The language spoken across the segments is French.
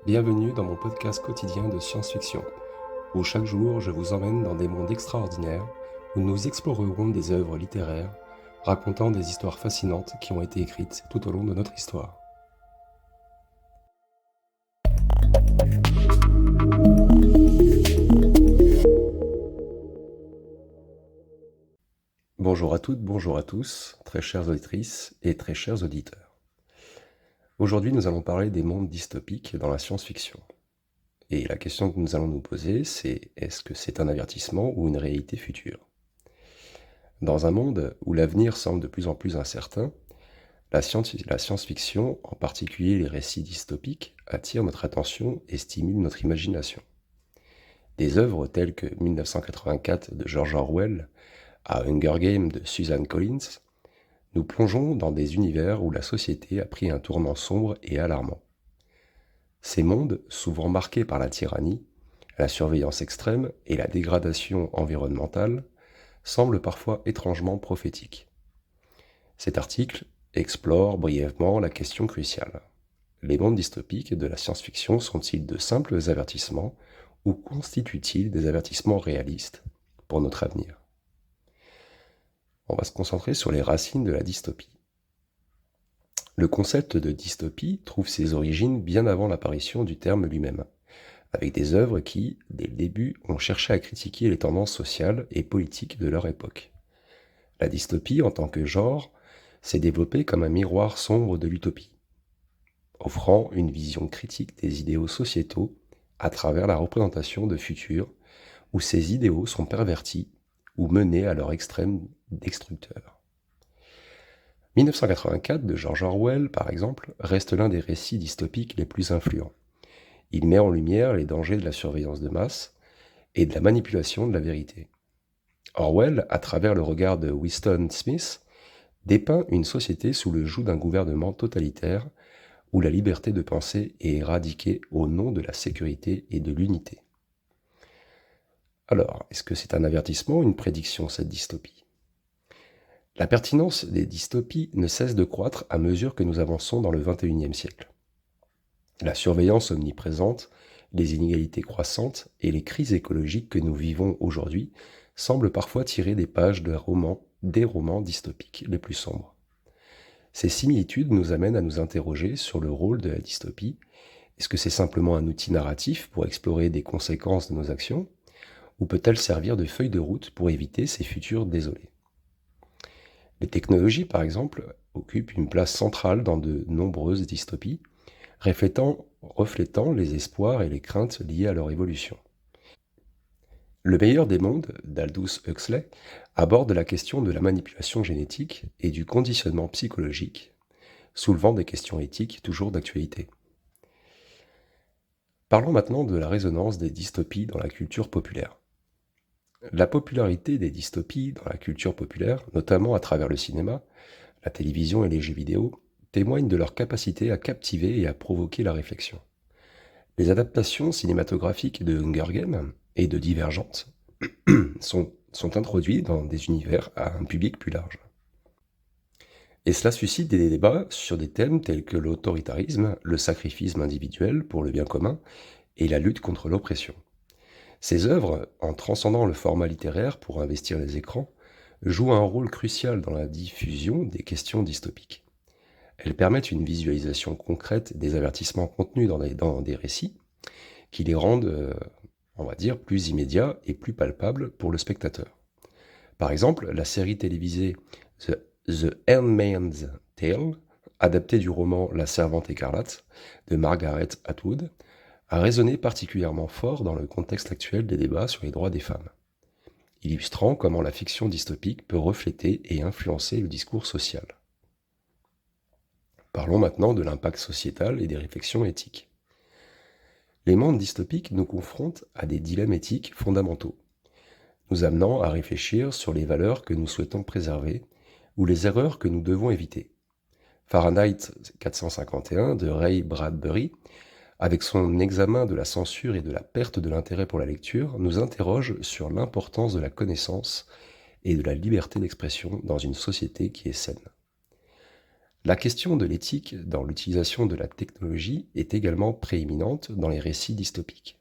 Bienvenue dans mon podcast quotidien de science-fiction, où chaque jour je vous emmène dans des mondes extraordinaires, où nous explorerons des œuvres littéraires, racontant des histoires fascinantes qui ont été écrites tout au long de notre histoire. Bonjour à toutes, bonjour à tous, très chères auditrices et très chers auditeurs. Aujourd'hui nous allons parler des mondes dystopiques dans la science-fiction. Et la question que nous allons nous poser, c'est est-ce que c'est un avertissement ou une réalité future? Dans un monde où l'avenir semble de plus en plus incertain, la science-fiction, en particulier les récits dystopiques, attirent notre attention et stimulent notre imagination. Des œuvres telles que 1984 de George Orwell à Hunger Games de Suzanne Collins, nous plongeons dans des univers où la société a pris un tournant sombre et alarmant. Ces mondes, souvent marqués par la tyrannie, la surveillance extrême et la dégradation environnementale, semblent parfois étrangement prophétiques. Cet article explore brièvement la question cruciale. Les mondes dystopiques de la science-fiction sont-ils de simples avertissements ou constituent-ils des avertissements réalistes pour notre avenir? On va se concentrer sur les racines de la dystopie. Le concept de dystopie trouve ses origines bien avant l'apparition du terme lui-même, avec des œuvres qui, dès le début, ont cherché à critiquer les tendances sociales et politiques de leur époque. La dystopie, en tant que genre, s'est développée comme un miroir sombre de l'utopie, offrant une vision critique des idéaux sociétaux à travers la représentation de futurs où ces idéaux sont pervertis ou menés à leur extrême destructeur. 1984 de George Orwell, par exemple, reste l'un des récits dystopiques les plus influents. Il met en lumière les dangers de la surveillance de masse et de la manipulation de la vérité. Orwell, à travers le regard de Winston Smith, dépeint une société sous le joug d'un gouvernement totalitaire où la liberté de penser est éradiquée au nom de la sécurité et de l'unité. Alors, est-ce que c'est un avertissement ou une prédiction, cette dystopie? La pertinence des dystopies ne cesse de croître à mesure que nous avançons dans le XXIe siècle. La surveillance omniprésente, les inégalités croissantes et les crises écologiques que nous vivons aujourd'hui semblent parfois tirer des pages des romans dystopiques les plus sombres. Ces similitudes nous amènent à nous interroger sur le rôle de la dystopie. Est-ce que c'est simplement un outil narratif pour explorer des conséquences de nos actions, ou peut-elle servir de feuille de route pour éviter ces futurs désolés? Les technologies, par exemple, occupent une place centrale dans de nombreuses dystopies, reflétant les espoirs et les craintes liées à leur évolution. Le meilleur des mondes, d'Aldous Huxley, aborde la question de la manipulation génétique et du conditionnement psychologique, soulevant des questions éthiques toujours d'actualité. Parlons maintenant de la résonance des dystopies dans la culture populaire. La popularité des dystopies dans la culture populaire, notamment à travers le cinéma, la télévision et les jeux vidéo, témoignent de leur capacité à captiver et à provoquer la réflexion. Les adaptations cinématographiques de Hunger Games et de Divergente sont introduites dans des univers à un public plus large. Et cela suscite des débats sur des thèmes tels que l'autoritarisme, le sacrifice individuel pour le bien commun et la lutte contre l'oppression. Ces œuvres, en transcendant le format littéraire pour investir les écrans, jouent un rôle crucial dans la diffusion des questions dystopiques. Elles permettent une visualisation concrète des avertissements contenus dans des récits qui les rendent, on va dire, plus immédiats et plus palpables pour le spectateur. Par exemple, la série télévisée The Handmaid's Tale, adaptée du roman La Servante écarlate de Margaret Atwood, a résonné particulièrement fort dans le contexte actuel des débats sur les droits des femmes, illustrant comment la fiction dystopique peut refléter et influencer le discours social. Parlons maintenant de l'impact sociétal et des réflexions éthiques. Les mondes dystopiques nous confrontent à des dilemmes éthiques fondamentaux, nous amenant à réfléchir sur les valeurs que nous souhaitons préserver ou les erreurs que nous devons éviter. Fahrenheit 451 de Ray Bradbury, avec son examen de la censure et de la perte de l'intérêt pour la lecture, nous interroge sur l'importance de la connaissance et de la liberté d'expression dans une société qui est saine. La question de l'éthique dans l'utilisation de la technologie est également prééminente dans les récits dystopiques.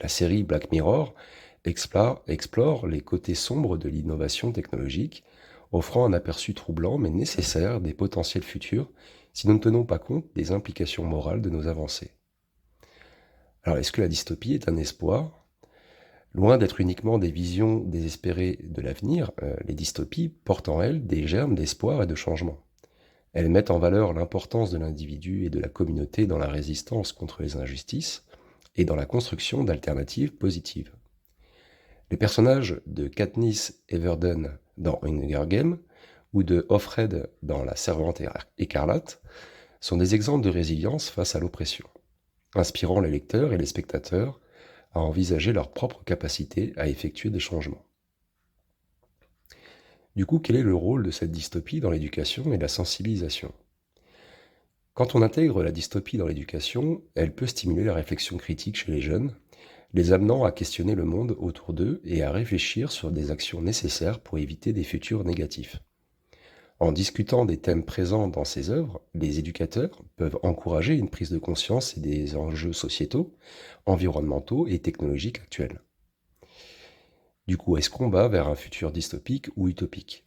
La série Black Mirror explore les côtés sombres de l'innovation technologique, offrant un aperçu troublant mais nécessaire des potentiels futurs si nous ne tenons pas compte des implications morales de nos avancées. Alors, est-ce que la dystopie est un espoir? Loin d'être uniquement des visions désespérées de l'avenir, les dystopies portent en elles des germes d'espoir et de changement. Elles mettent en valeur l'importance de l'individu et de la communauté dans la résistance contre les injustices et dans la construction d'alternatives positives. Les personnages de Katniss Everdeen dans Hunger Games ou de Offred dans La Servante écarlate sont des exemples de résilience face à l'oppression, inspirant les lecteurs et les spectateurs à envisager leur propre capacité à effectuer des changements. Du coup, quel est le rôle de cette dystopie dans l'éducation et la sensibilisation? Quand on intègre la dystopie dans l'éducation, elle peut stimuler la réflexion critique chez les jeunes, les amenant à questionner le monde autour d'eux et à réfléchir sur des actions nécessaires pour éviter des futurs négatifs. En discutant des thèmes présents dans ces œuvres, les éducateurs peuvent encourager une prise de conscience des enjeux sociétaux, environnementaux et technologiques actuels. Du coup, est-ce qu'on va vers un futur dystopique ou utopique?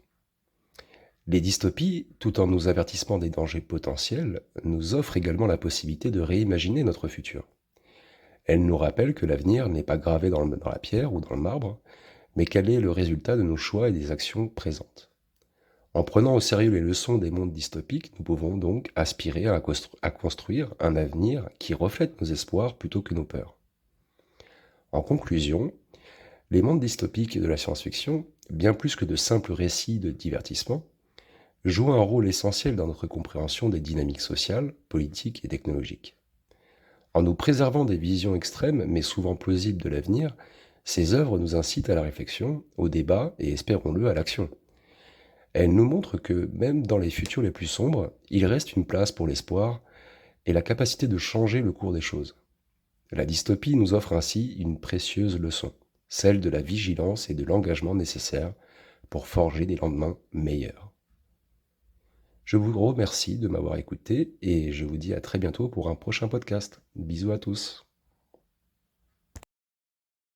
Les dystopies, tout en nous avertissant des dangers potentiels, nous offrent également la possibilité de réimaginer notre futur. Elles nous rappellent que l'avenir n'est pas gravé dans la pierre ou dans le marbre, mais qu'elle est le résultat de nos choix et des actions présentes. En prenant au sérieux les leçons des mondes dystopiques, nous pouvons donc aspirer à construire un avenir qui reflète nos espoirs plutôt que nos peurs. En conclusion, les mondes dystopiques de la science-fiction, bien plus que de simples récits de divertissement, jouent un rôle essentiel dans notre compréhension des dynamiques sociales, politiques et technologiques. En nous préservant des visions extrêmes mais souvent plausibles de l'avenir, ces œuvres nous incitent à la réflexion, au débat et, espérons-le, à l'action. Elles nous montrent que, même dans les futurs les plus sombres, il reste une place pour l'espoir et la capacité de changer le cours des choses. La dystopie nous offre ainsi une précieuse leçon, celle de la vigilance et de l'engagement nécessaires pour forger des lendemains meilleurs. Je vous remercie de m'avoir écouté et je vous dis à très bientôt pour un prochain podcast. Bisous à tous.